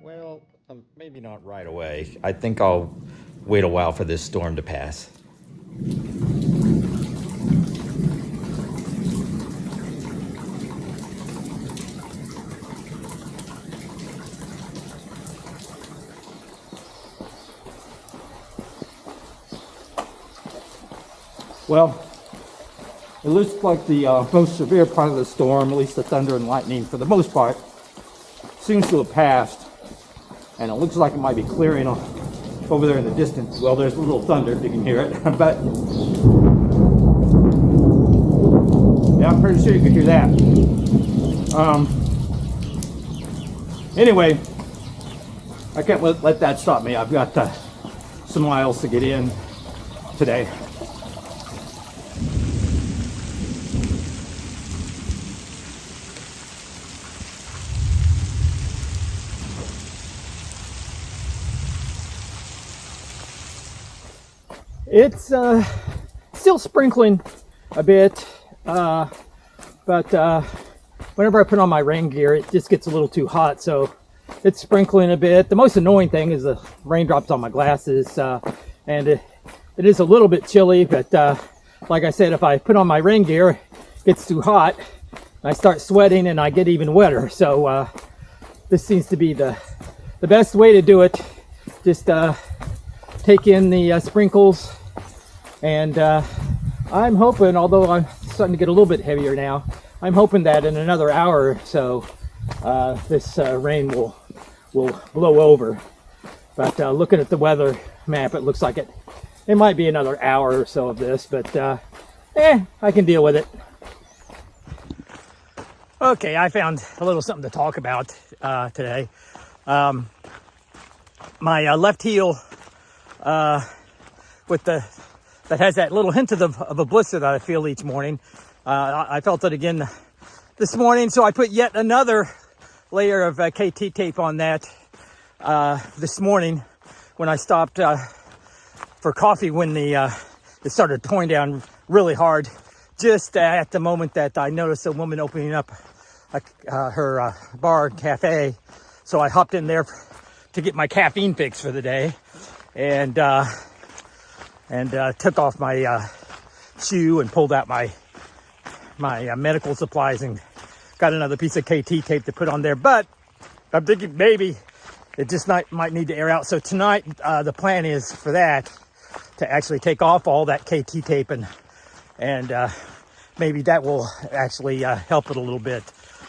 Well, maybe not right away. I think I'll wait a while for this storm to pass. Well, it looks like the most severe part of the storm, at least the thunder and lightning for the most part, seems to have passed. And it looks like it might be clearing over there in the distance. Well, there's a little thunder if you can hear it. But yeah, I'm pretty sure you can hear that. Anyway, I can't let that stop me. I've got some miles to get in today. It's still sprinkling a bit, but whenever I put on my rain gear, it just gets a little too hot, so it's sprinkling a bit. The most annoying thing is the raindrops on my glasses, and it is a little bit chilly, but like I said, if I put on my rain gear, it gets too hot, I start sweating and I get even wetter. So this seems to be the best way to do it. Just take in the sprinkles, and I'm hoping, although I'm starting to get a little bit heavier now, I'm hoping that in another hour or so this rain will blow over. But looking at the weather map, it looks like it might be another hour or so of this, but I can deal with it. Okay, I found a little something to talk about today. My left heel that has that little hint of a blister that I feel each morning. I felt it again this morning, so I put yet another layer of KT tape on that this morning when I stopped for coffee when it started pouring down really hard. Just at the moment that I noticed a woman opening up her bar cafe, so I hopped in there to get my caffeine fix for the day, and took off my shoe and pulled out my medical supplies and got another piece of KT tape to put on there. But I'm thinking maybe it just might need to air out. So tonight the plan is for that to actually take off all that KT tape, and maybe that will actually help it a little bit.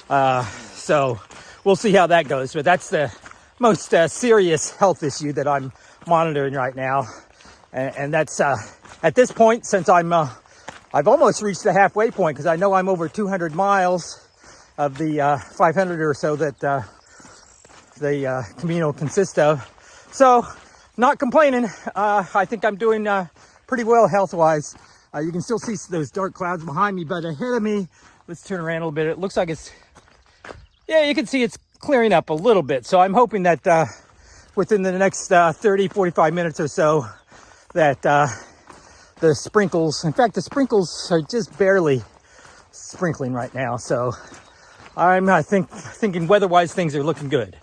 So we'll see how that goes. But that's the most serious health issue that I'm monitoring right now. And that's at this point, since I've almost reached the halfway point, because I know I'm over 200 miles of the 500 or so that the Camino consists of. So not complaining. I think I'm doing pretty well health-wise. You can still see those dark clouds behind me, but ahead of me, let's turn around a little bit. It looks like yeah, you can see it's clearing up a little bit. So I'm hoping that within the next 30, 45 minutes or so, that the sprinkles, in fact, the sprinkles are just barely sprinkling right now. So I'm thinking weather-wise, things are looking good.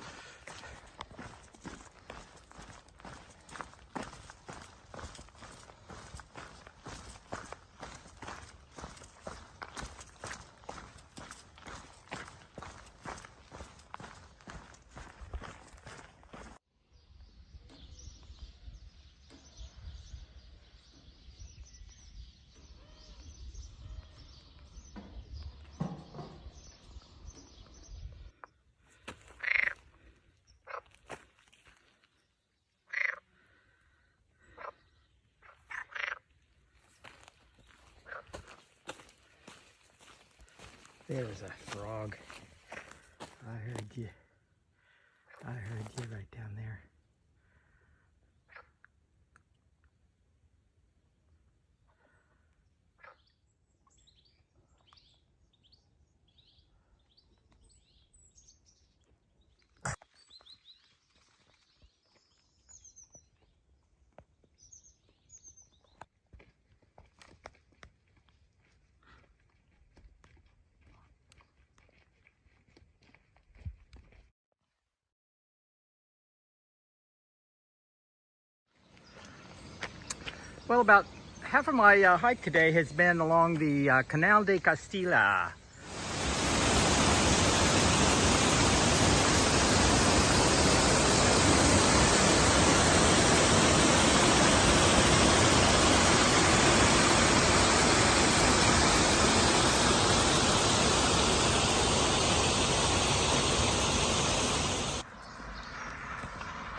There's a frog. I heard you right down there. Well, about half of my hike today has been along the Canal de Castilla.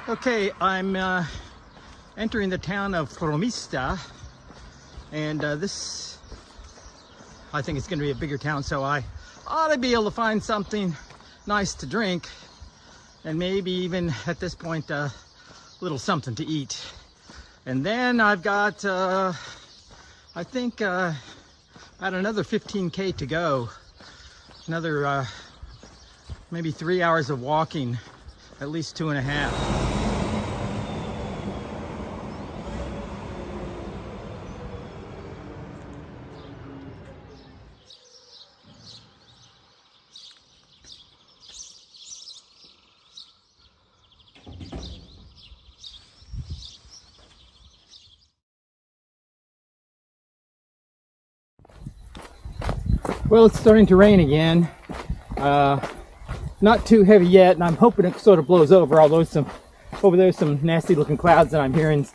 Okay, I'm entering the town of Romista, and this, I think it's going to be a bigger town, so I ought to be able to find something nice to drink, and maybe even at this point a little something to eat. And then I've got, I think, about another 15K to go, another maybe 3 hours of walking, at least 2.5. Well, it's starting to rain again. Not too heavy yet, and I'm hoping it sort of blows over, although over there's some nasty looking clouds, and I'm hearing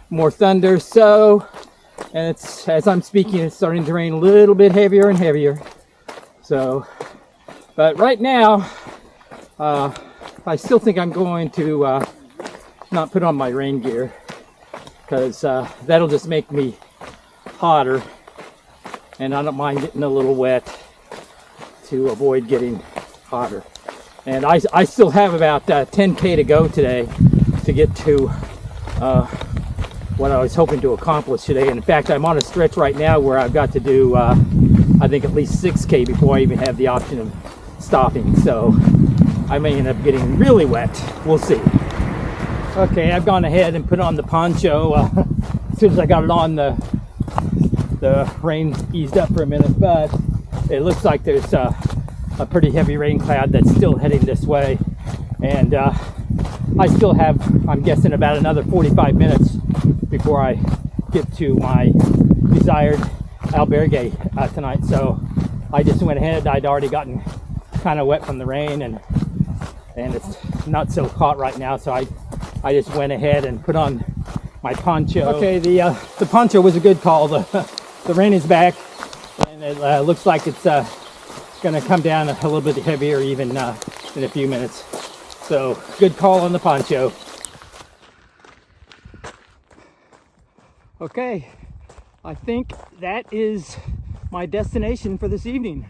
more thunder. So, and it's, as I'm speaking, it's starting to rain a little bit heavier and heavier. So, but right now, I still think I'm going to not put on my rain gear, because that'll just make me hotter, and I don't mind getting a little wet to avoid getting hotter. And I still have about 10K to go today to get to what I was hoping to accomplish today. And in fact, I'm on a stretch right now where I've got to do, I think, at least 6K before I even have the option of stopping. So I may end up getting really wet. We'll see. Okay, I've gone ahead and put on the poncho. As soon as I got it on, the rain eased up for a minute, but it looks like there's a pretty heavy rain cloud that's still heading this way. And I still have, I'm guessing, about another 45 minutes before I get to my desired albergue tonight. So I just went ahead. I'd already gotten kind of wet from the rain, and it's not so hot right now, so I just went ahead and put on my poncho. Okay, the poncho was a good call. The rain is back, and it looks like it's going to come down a little bit heavier even in a few minutes. So good call on the poncho. Okay, I think that is my destination for this evening.